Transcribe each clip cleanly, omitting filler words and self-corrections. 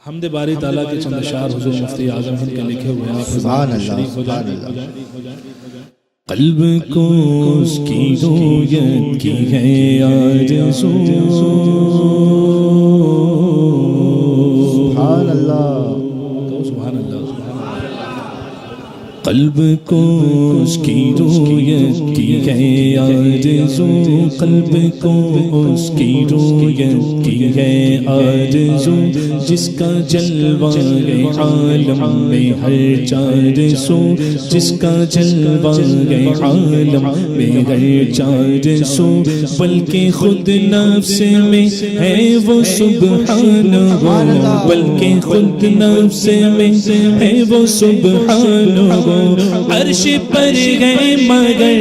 حمد باری تعالیٰ کے چند اشعار حضور مفتی اعظم ہند کے لکھے ہوئے آپ سبحان اللہ سبحان اللہ. قلب کو اس کی رویت کی ہے آرزو سبحان اللہ. سبحان اللہ. قلب کو اس کی رویت کی ہے آرزو قلب کو اس کی رویت کی ہے آرزو جس کا جلوہ ہے عالم میں ہر چار سو جس کا جلوہ ہے عالم میں ہر چار سو بلکہ خود نفس میں ہے وہ سبحانہ بلکہ خود نفس میں ہے وہ سبحانہ عرش پر گئے مگر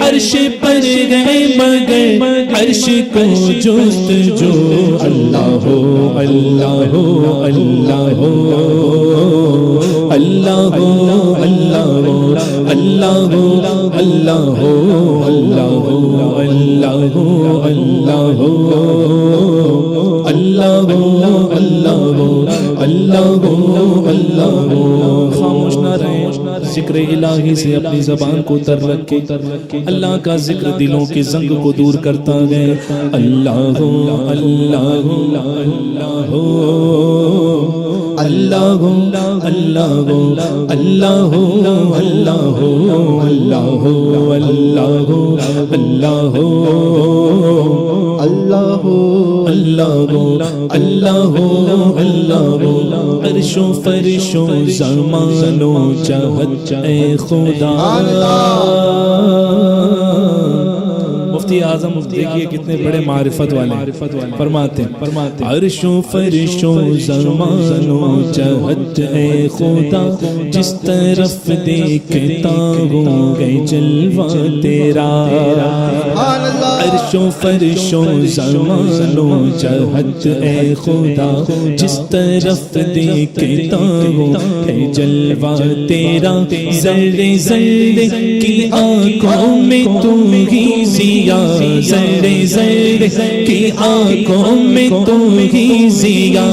عرش پر گئے مگر عرش کو جست جو اللہ ہو اللہ ہو اللہ ہو اللہ ہو اللہ ہو اللہ ہو اللہ ہو اللہ ہو اللہ ہو اللہ ہو اللہ ہو اللہ ہو اللہ ہو اللہ ہو. خاموش نہ رہیں ذکر الہی سے اپنی زبان کو تر رکھے اللہ کا ذکر دلوں کے زنگ کو دور کرتا ہے. اللہ ہو اللہ ہو اللہ ہو اللہ ہو اللہ ہو اللہ ہو اللہ ہو اللہ ہو اللہ ہو اللہ ہو اللہ ہو اللہ ہو اللہ ہو اللہ ہو عرش و فرش و زمان و جہت اے خدا. مفتی اعظم دیکھیے کتنے بڑے معرفت والے فرماتے ہیں عرش و فرش و زمان و جہت اے خدا جس طرف دیکھتا ہوں گے جلوہ تیرا عرش و فرش و زمان و جہت اے خدا جس طرف دیکھتا ہوں گے جلوہ تیرا ذرے ذرے کی آنکھوں میں تو ہی ضیا ذرے ذرے کی آنکھوں میں تو ہی ضیا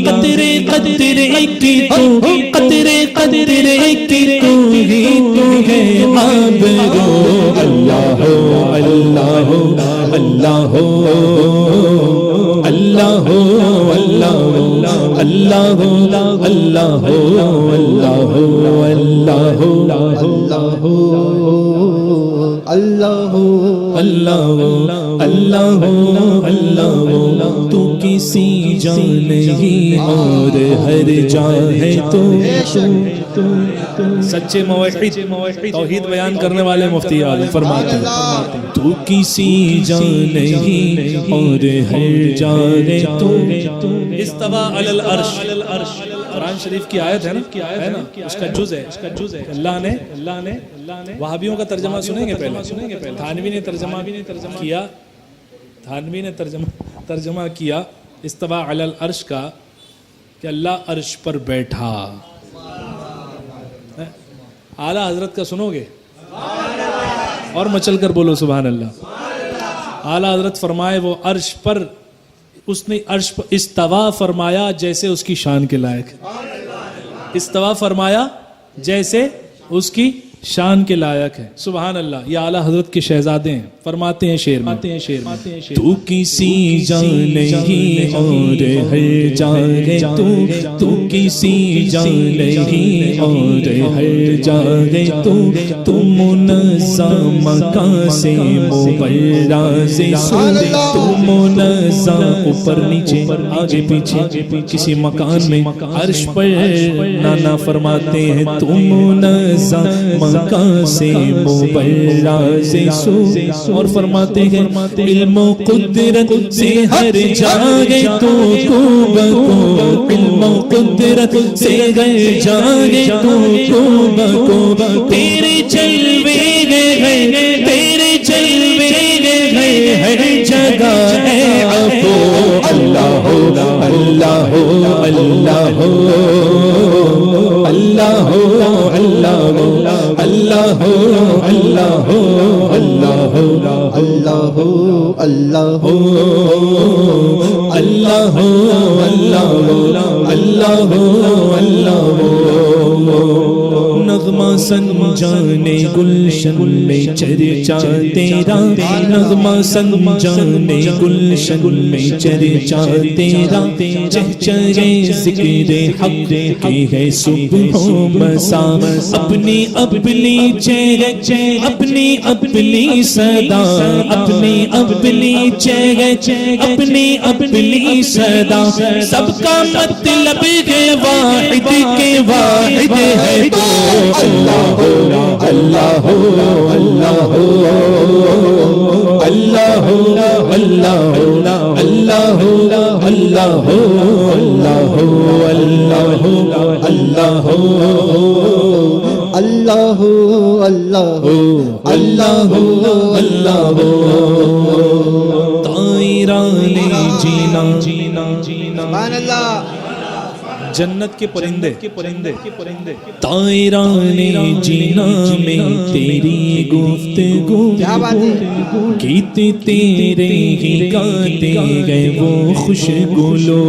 قطرے قطرے کی تو قطرے قطرے کی تو ہی تو ہے آبرو. اللہ ہو اللہ ہو اللہ ہو اللہ ہو اللہ ہو اللہ ہو اللہ ہو اللہ ہو اللہ ہو اللہ ہو اللہ ہو اللہ ہو اللہ ہو اللہ ہو. تو کسی جان نہیں اور ہر جان ہے تو سچے موحد توحید بیان کرنے والے مفتی اعظم فرماتے ہیں تو کسی جان نہیں اور ہر جان ہے تو استوى علی العرش. قرآن شریف کی آیت ہے نا اس کا جز ہے اللہ نے وہابیوں کا ترجمہ سنیں گے پہلے تھانوی نے ترجمہ کیا استوى علی العرش کا کہ اللہ عرش پر بیٹھا. اعلیٰ حضرت کا سنو گے اور مچل کر بولو سبحان اللہ. اعلیٰ حضرت فرمائے وہ عرش پر اس نے عرش پر استوا فرمایا جیسے اس کی شان کے لائق ہے. استوا فرمایا جیسے اس کی شان کے لائق ہے. سبحان اللہ. یہ اعلیٰ حضرت کے شہزادے ہیں. فرماتے ہیں شعر میں تو کسی جان نہیں اور ہر جان ہے تو کسی جان نہیں اور ہر جان ہے تو منظم مکان سے مبرز تو منظم اوپر نیچے آگے پیچھے کسی مکان میں عرش پر نانا فرماتے ہیں تو منظم مکان سے مبرز اور فرماتے ہیں علم و قدرت سے ہر جاگے تو کو بکو علم و قدرت سے ہر جاگے تو کو بکو تیرے جلوے گئے تیرے جلوے گئے ہر جگہ ہے عفو. اللہ ہو اللہ ہو اللہ ہو اللہ ہو اللہ ہو اللہ ہو اللہ ہو اللہ ہو اللہ ہو اللہ ہو اللہ ہو اللہ ہو اللہ اللہ اللہ نغمہ سنجانے گلشن میں چرچا تیرا نغمہ سنجانے گلشن میں چرچا تیرا چہچہے ذکر حق کی ہے صبح و مساء اپنی اپنی چہرے اپنی اپنی صدا اپنی اپنی چہرے اپنی اپنی صدا سب کا مطلب ہے واحد کے واحد ہے تو اللہ اللہ اللہ اللہ اللہ اللہ اللہ اللہ اللہ اللہ طائران جینا سبحان اللہ جنت کے پرندے طائران جینا میں تیری گفتگو کیا بات ہے گیت تیرے ہی گاتے گئے وہ خوشگلو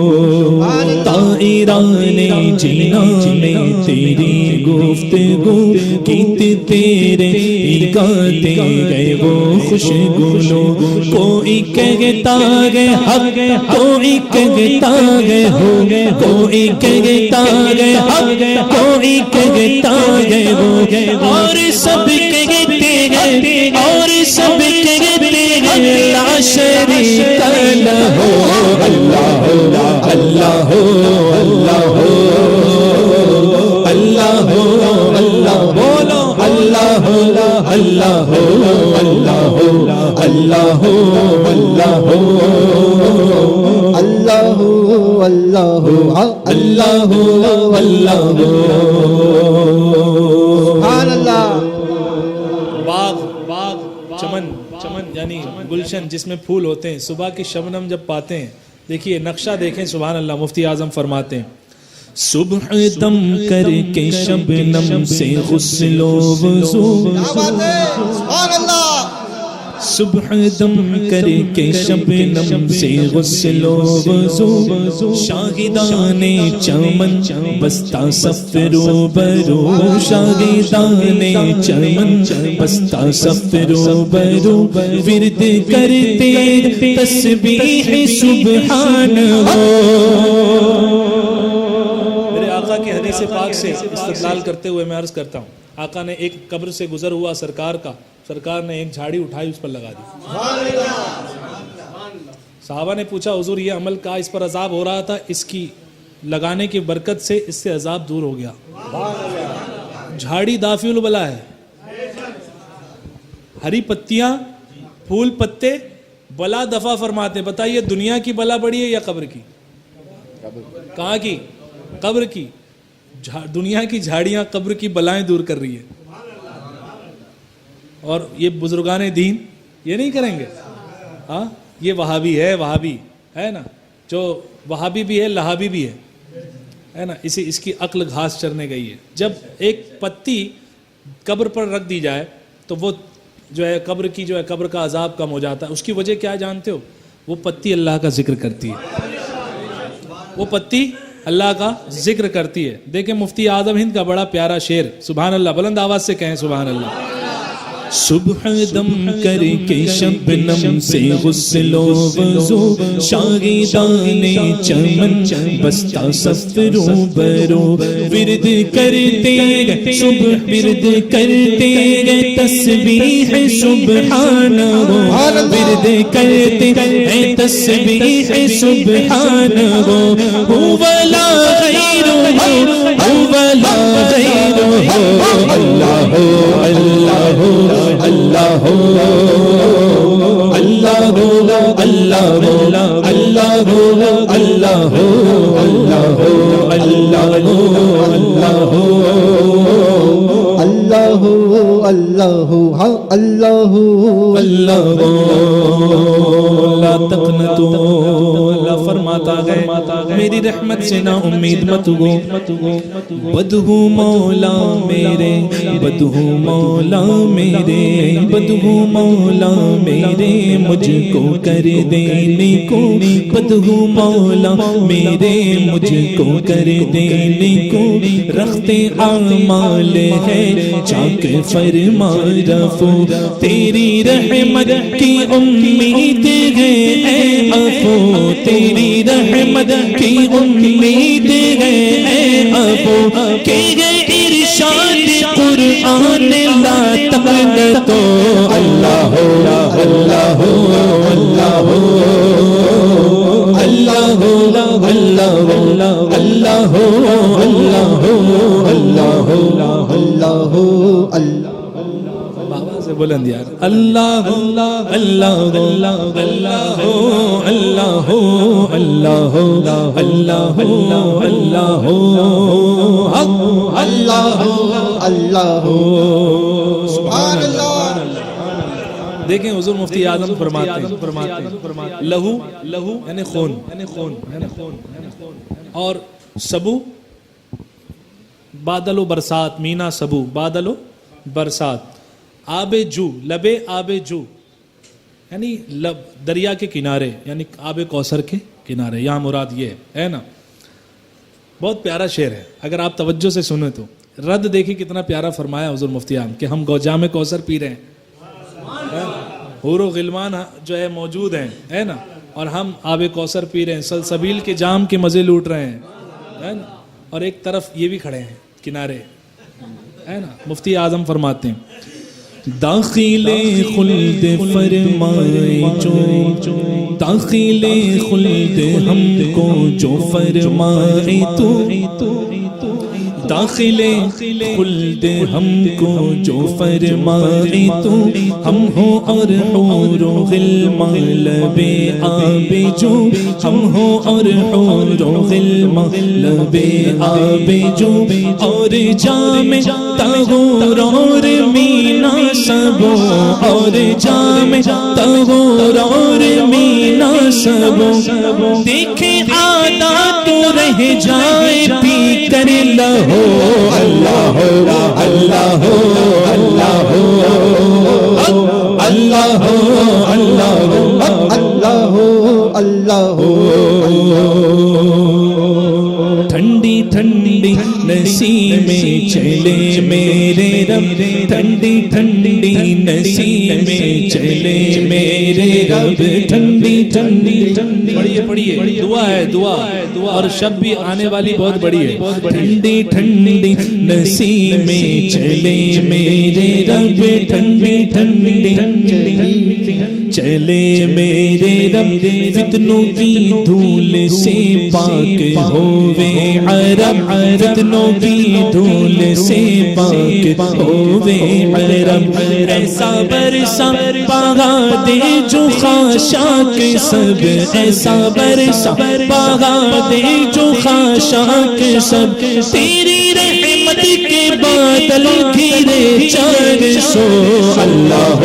طائران جینا میں تیری گفتگو گیت تیرے ہی گاتے گئے وہ خوشگلو کوئی کہتا ہے حق کوئی کہتا ہے ہو کوئی کہتا ہے حق کوئی کہتا ہے وہ اور سب کہتے ہیں اور سب کہتے ہیں لا شریک لہ اللہ اللہ اللہ اللہ اللہ بولو اللہ اللہ اللہ اللہ اللہ اللہ اللہ سبحان اللہ باغ چمن یعنی گلشن جس میں پھول ہوتے ہیں صبح کی شبنم جب پاتے ہیں دیکھیے نقشہ دیکھیں سبحان اللہ مفتی اعظم فرماتے ہیں صبح دم کر کے شبنم سے غسل و وضو کیا بات ہے سبحان اللہ صبح دم کر کے شبنم سے غسل و وضو شاہدان چمن بستا صفر و برو شاہدان چمن بستا صفر و برو ورد کرتے تسبیح سبحان میرے آقا کی حدیث پاک سے استدلال کرتے ہوئے میں عرض کرتا ہوں آقا نے ایک قبر سے گزر ہوا سرکار نے ایک جھاڑی اٹھائی اس پر لگا دی صحابہ نے پوچھا حضور یہ عمل کا اس پر عذاب ہو رہا تھا اس کی لگانے کی برکت سے اس سے عذاب دور ہو گیا جھاڑی دافع البلا ہے ہری پتیاں پھول پتے بلا دفع فرماتے ہیں بتائیے دنیا کی بلا بڑی ہے یا قبر کی کہاں کی قبر کی دنیا کی جھاڑیاں قبر کی بلائیں دور کر رہی ہے اور یہ بزرگان دین یہ نہیں کریں گے ہاں یہ وہابی ہے نا جو وہابی بھی ہے لہابی بھی ہے نا اس کی عقل گھاس چرنے گئی ہے جب ایک پتی قبر پر رکھ دی جائے تو وہ جو ہے قبر کا عذاب کم ہو جاتا ہے اس کی وجہ کیا جانتے ہو وہ پتی اللہ کا ذکر کرتی ہے وہ پتی اللہ کا ذکر کرتی ہے دیکھیں مفتی اعظم ہند کا بڑا پیارا شعر سبحان اللہ بلند آواز سے کہیں سبحان اللہ صبح دم کر کے شبنم سے غسل و وضو شاہدان چمن بستا صفر و برو ورد کرتے گئے صبح ورد کرتے گئے تسبیح سبحان ورد کرتے گئے تسبیح سبحان هو لا غیر هو لا غیر اللہ اللہ اللہ اللہ اللہ اللہ اللہ اللہ اللہ لا تقنطوا اللہ فرما فرماتا ہے میری رحمت سے نا امید مت ہو، بدہو مولا میرے، بدہو مولا میرے، بدہو مولا میرے، مجھ کو کر دینے کو، بدہو مولا میرے، مجھ کو کر دینے کو، رخت اعمال ہے چاک فرما رفو، تیری رحمت کی امید ہے اے ابو، تیری رحمت کی امید ہے اے ابو، کہ ہے ارشاد قرآن لا تقنطو، اللہ اللہ اللہ اللہ اللہ اللہ اللہ اللہ اللہ بابا سے بلند یار، اللہ اللہ اللہ اللہ اللہ اللہ اللہ اللہ اللہ اللہ سبحان اللہ۔ دیکھیں حضور مفتی اعظم فرماتے ہیں لہو لہو یعنی خون، اور سبو بادل و برسات، مینا سبو بادل و برسات، آب جو لبے آب جو یعنی لب دریا کے کنارے، یعنی آب کوثر کے کنارے، یہاں مراد یہ ہے نا۔ بہت پیارا شعر ہے، اگر آپ توجہ سے سنیں تو رد دیکھیں کتنا پیارا فرمایا حضور مفتی اعظم کہ ہم جام کوثر پی رہے ہیں، حور و غلمان جو ہے موجود ہیں ہے نا، اور ہم آب کوثر پی رہے ہیں، سلسبیل کے جام کے مزے لوٹ رہے ہیں ہے نا، اور ایک طرف یہ بھی کھڑے ہیں کنارے ہے نا۔ مفتی اعظم فرماتے ہیں داخل خلد فرمائے جو، داخل خلد ہم کو جو فرمائے تو، داخل خلد ہم کو جو فرمائے تو، ہم ہو اور حور و غلمان لبے آب جو، ہم ہو اور حور و غلمان لبے آب جو، اور جام طہور اور مینا سبو، اور جام طہور اور مینا سبو، دیکھے آدھا تو رہ جائے پی کر لہو، اللہ اللہ اللہ اللہ اللہ اللہ ٹھنڈی ٹھنڈی نسیمیں چلے میرے رب، ٹھنڈی ٹھنڈی نسیمیں چلے میرے رب، ٹھنڈی ٹھنڈی پڑھیے پڑھیے، دعا ہے دعا، اور شب بھی آنے والی بہت بڑی ہے، ٹھنڈی ٹھنڈی نسیمیں چلے میرے رب، ٹھنڈی ٹھنڈی چلے میرے رب، فتنوں کی دھول سے پاک ہووے عرب، فتنوں کی دھول سے پاک ہووے عرب، ایسا برسا پاگا دے جو خاشاک سب، ایسا برسا پاگا دے جو خاشاک سب، تیری رحمت کے بادل گھیرے 400، اللہ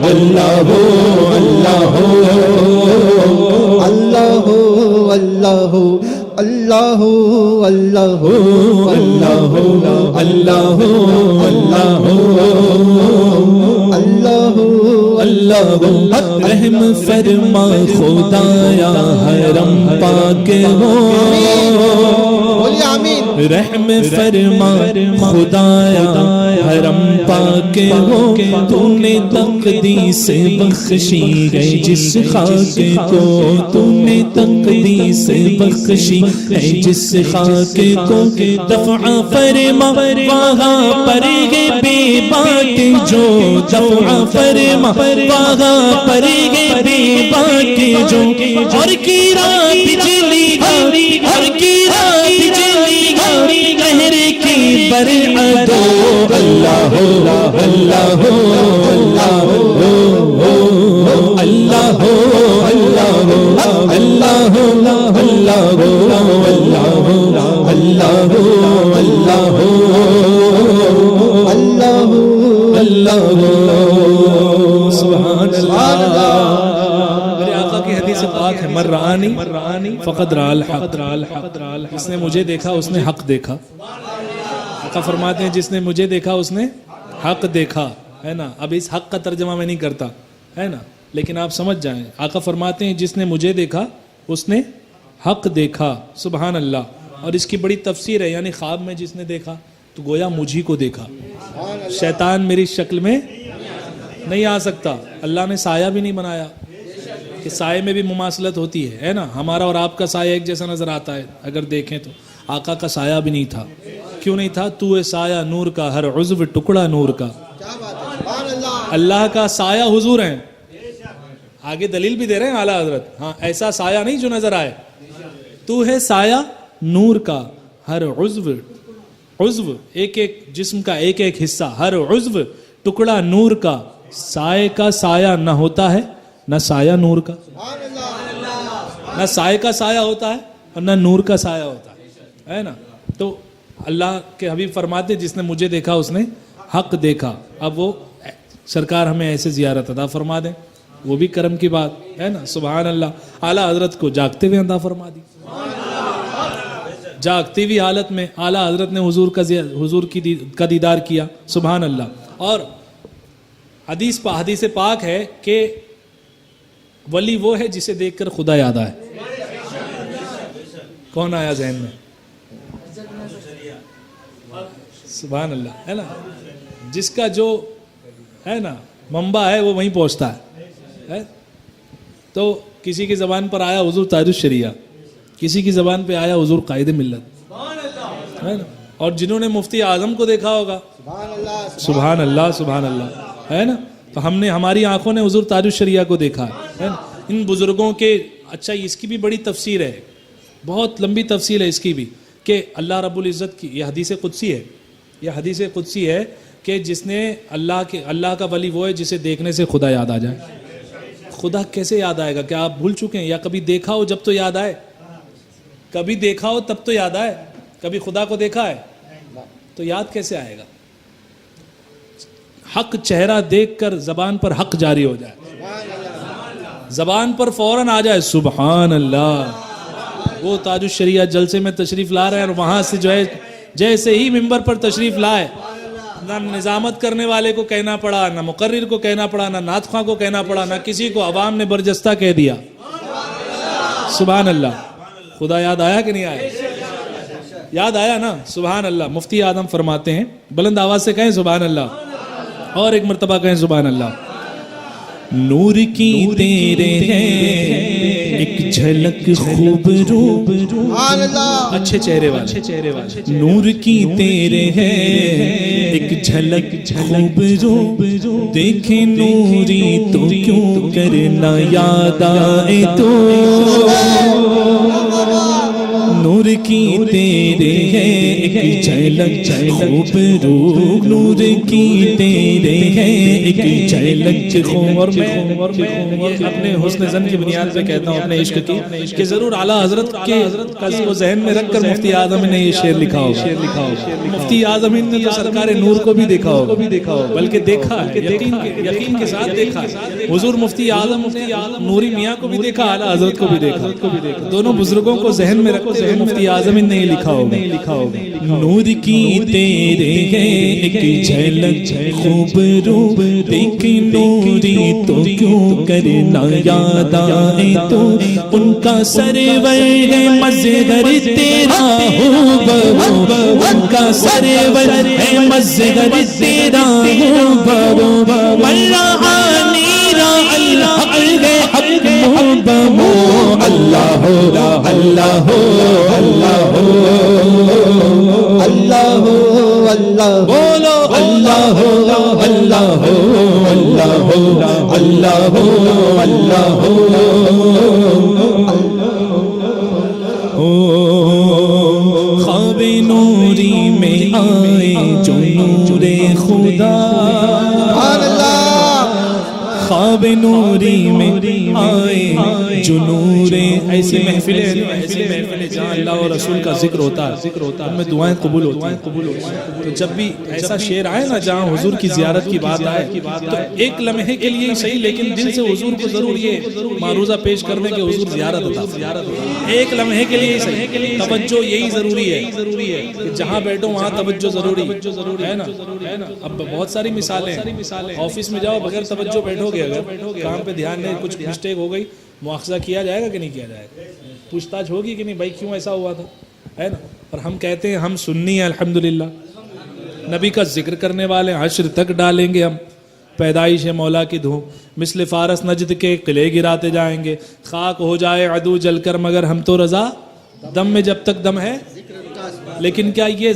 اللہ اللہ اللہ اللہ اللہ اللہ اللہ اللہ اللہ رحم فرما خدایا حرم پاک ہو، رحم فرما خدایا حرم پاک ہو، تو نے تقدیس بخشی ہے جس خاک کو، تو نے تقدیس بخشی ہے جس خاک کو، دفع فرما وہاں پر گے بے بات جو، دفع فرما وہاں پر گے بے بات جو، اور گرا بجلی گھڑی، اور گرا بجلی گھڑی قہر کی برعدو، اللہ اللہ اللہ اللہ اللہ اللہ اللہ سبحان اللہ۔ میرے آقا کی حدیث پاک پاک ہے من رآنی فقد رأى الحق، جس نے مجھے دیکھا اس نے حق دیکھا. آقا فرماتے ہیں جس نے مجھے دیکھا اس نے حق دیکھا، ہے نا. اب اس حق کا ترجمہ میں نہیں کرتا، ہے نا، لیکن آپ سمجھ جائیں. آقا فرماتے ہیں جس نے مجھے دیکھا اس نے حق دیکھا. سبحان اللہ. اور اس کی بڑی تفسیر ہے، یعنی خواب میں جس نے دیکھا تو گویا مجھی کو دیکھا. شیطان میری شکل میں نہیں آ سکتا. اللہ نے سایہ بھی نہیں بنایا کہ سائے میں بھی مماثلت ہوتی ہے نا. ہمارا اور آپ کا سایہ ایک جیسا نظر آتا ہے اگر دیکھیں تو. آقا کا سایہ بھی نہیں تھا. کیوں نہیں تھا؟ تو اے سایہ نور کا، ہر عضو ٹکڑا نور کا. اللہ کا سایہ حضور ہیں. آگے دلیل بھی دے رہے ہیں اعلیٰ حضرت. ہاں، ایسا سایہ نہیں جو نظر آئے. تو ہے سایہ نور کا، ہر عضو ایک ایک جسم کا ایک ایک حصہ، ہر عضو ٹکڑا نور کا. سائے کا سایہ نہ ہوتا ہے نہ سایہ نور کا. نہ سائے کا سایہ ہوتا ہے اور نہ نور کا سایہ ہوتا ہے نا. تو اللہ کے حبیب فرماتے جس نے مجھے دیکھا اس نے حق دیکھا. اب وہ سرکار ہمیں ایسے زیارت عطا فرما دیں، وہ بھی کرم کی بات ہے نا. سبحان اللہ. اعلیٰ حضرت کو جاگتے ہوئے عطا فرما دی. جاگتی ہوئی حالت میں اعلیٰ حضرت نے حضور کا دیدار کیا. سبحان اللہ. اور حدیث پاک ہے کہ ولی وہ ہے جسے دیکھ کر خدا یاد آئے. کون آیا ذہن میں؟ سبحان اللہ، ہے نا. جس کا جو ہے نا منبع ہے وہ وہیں پہنچتا ہے. تو کسی کی زبان پر آیا حضور تاج الشریعہ، کسی کی زبان پہ آیا حضور قائد ملت، ہے نا. اور جنہوں نے مفتی اعظم کو دیکھا ہوگا، سبحان اللہ سبحان اللہ، ہے نا. تو ہم نے، ہماری آنکھوں نے حضور تاج الشریعہ کو دیکھا ہے نا. ان بزرگوں کے، اچھا اس کی بھی بڑی تفسیر ہے، بہت لمبی تفصیل ہے اس کی بھی، کہ اللہ رب العزت کی یہ حدیث قدسی ہے. یہ حدیث قدسی ہے کہ جس نے اللہ کا ولی وہ ہے جسے دیکھنے سے خدا یاد آ جائے. خدا کیسے یاد آئے گا؟ کیا آپ بھول چکے ہیں؟ یا کبھی دیکھا ہو جب تو یاد آئے؟ کبھی دیکھا ہو تب تو یاد آئے. کبھی خدا کو دیکھا ہے تو یاد کیسے آئے گا؟ حق چہرہ دیکھ کر زبان پر حق جاری ہو جائے، زبان پر فوراً آ جائے سبحان اللہ. وہ تاج الشریعہ جلسے میں تشریف لا رہے ہیں اور وہاں سے جو ہے جیسے ہی منبر پر تشریف لائے، نہ نظامت کرنے والے کو کہنا پڑا، نہ مقرر کو کہنا پڑا، نہ نعت خواں کو کہنا پڑا، نہ کسی کو، عوام نے برجستہ کہہ دیا. سبحان اللہ. خدا یاد آیا کہ نہیں آیا؟ یاد آیا نا. سبحان اللہ. مفتی اعظم فرماتے ہیں، بلند آواز سے کہیں سبحان اللہ، اور ایک مرتبہ کہیں سبحان اللہ. نور کی تیرے ہیں ایک جھلک خوب رو، اچھے چہرے والے. نور کی تیرے ہیں ایک جھلک خوب رو، دیکھیں نوری تو کیوں کرنا یاد آئے تو. نور کی تیرے ہیں ایک جھلک خوب رو، نور کی تیرے ہیں ایک جھلک خوب. اور میں اپنے حسن ظن کی بنیاد پہ کہتا ہوں اپنے عشق کی کہ ضرور اعلیٰ حضرت کے قصد کو ذہن میں رکھ کر مفتی اعظم نے یہ شعر لکھا ہوگا. مفتی اعظم نے تو سرکار نور کو بھی دیکھا ہوگا، بلکہ دیکھا ہے، یقین کے ساتھ دیکھا ہے. حضور مفتی اعظم نوری میاں کو بھی دیکھا، اعلیٰ حضرت کو بھی دیکھا. دونوں بزرگوں کو ذہن میں رکھو. مفتی اعظم نے یہ لکھا ہوگا. نور کی تیرے ہیں ایک جھلک خوب رو، دیکھ نوری تو کیوں کرنا یاد آئے تو. ان کا سرور ہے مظہر تیرا ہو بہو، ان کا سرور ہے مظہر تیرا ہو بہو. مرعانی را الحق ہے حق بہو. اللہ ہو اللہ ہو اللہ ہو اللہ ہو اللہ. بولو اللہ ہو اللہ ہو اللہ ہو اللہ ہو اللہ ہو. خواب نوری میں آئے جو نور خدا، خواب نوری میں آئے جو نور ایسی محفلیں جہاں اللہ اور رسول کا ذکر ہوتا ہے ان میں دعائیں قبول ہوتی ہیں تو جب بھی ایسا شعر آئے نا جہاں حضور کی زیارت کی بات آئے تو ایک لمحے کے لیے صحیح لیکن دل سے حضور کو ضرور یہ معروضہ پیش کر دیں کہ حضور زیارت ہوتا ایک لمحے کے لیے صحیح توجہ یہی ضروری ہے کہ جہاں بیٹھو وہاں توجہ ضروری ہے نا اب بہت ساری مثالیں ہیں آفس میں جاؤ بغیر توجہ بیٹھو گے اگر کام پہ دھیان نہیں کچھ مسٹیک ہو گئی مواخذہ کیا جائے گا کہ نہیں کیا جائے گا پوچھ تاچھ ہوگی کہ نہیں بھائی کیوں ایسا ہوا تھا ہے نا اور ہم کہتے ہیں ہم سنی ہیں الحمدللہ نبی کا ذکر کرنے والے حشر تک ڈالیں گے ہم پیدائش مولا کی دھوم مثل فارس نجد کے قلعے گراتے جائیں گے خاک ہو جائے عدو جل کر مگر ہم تو رضا دم میں جب تک دم ہے لیکن کیا یہ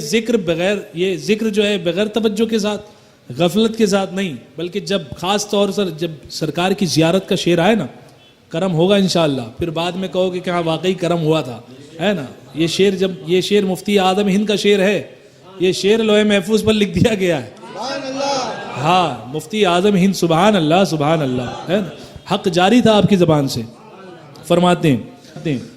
ذکر جو ہے بغیر توجہ کے ساتھ غفلت کے ساتھ نہیں بلکہ جب خاص طور سے جب سرکار کی زیارت کا شعر آئے نا کرم ہوگا انشاءاللہ پھر بعد میں کہو کہ کیا واقعی کرم ہوا تھا ہے نا یہ شعر مفتی اعظم ہند کا شعر ہے یہ شعر لوح محفوظ پر لکھ دیا گیا ہے ہاں مفتی اعظم ہند سبحان اللہ ہے نا حق جاری تھا آپ کی زبان سے فرماتے ہیں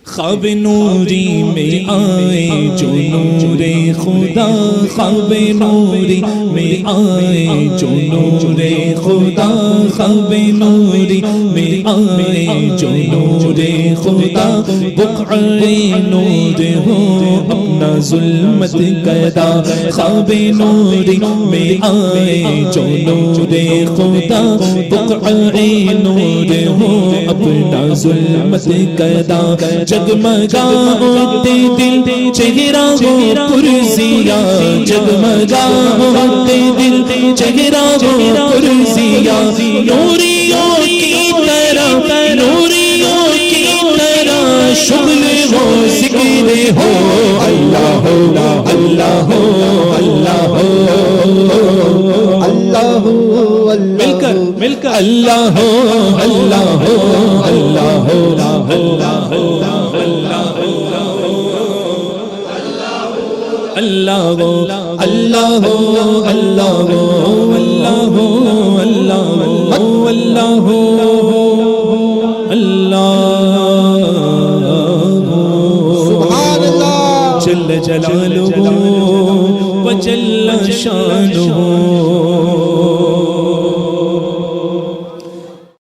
خواب نوری میں آئے جو نور خدا خواب نوری میں آئے جو نور خدا خواب نوری میں آئے جو نور خدا بقعہ نور ہو اپنا ظلمت قیدا خواب نوری میں آئے جو نور خدا بقعہ نور ہو اپنا ظلمت قیدا جگمگاتے دل چہرہ ہو پرزیا جگمگاتے دل چہرہ ہو پرزیا نوریوں کی طرح شغل ہو ذکر ہو اللہ ہو اللہ ہو اللہ ہو اللہ مل کر اللہ ہو اللہ ہو اللہ ہو اللہ ہو اللہ ہو اللہ ہو اللہ ہو اللہ ہو اللہ ہو سبحان اللہ جل جلالہ و جل شانہ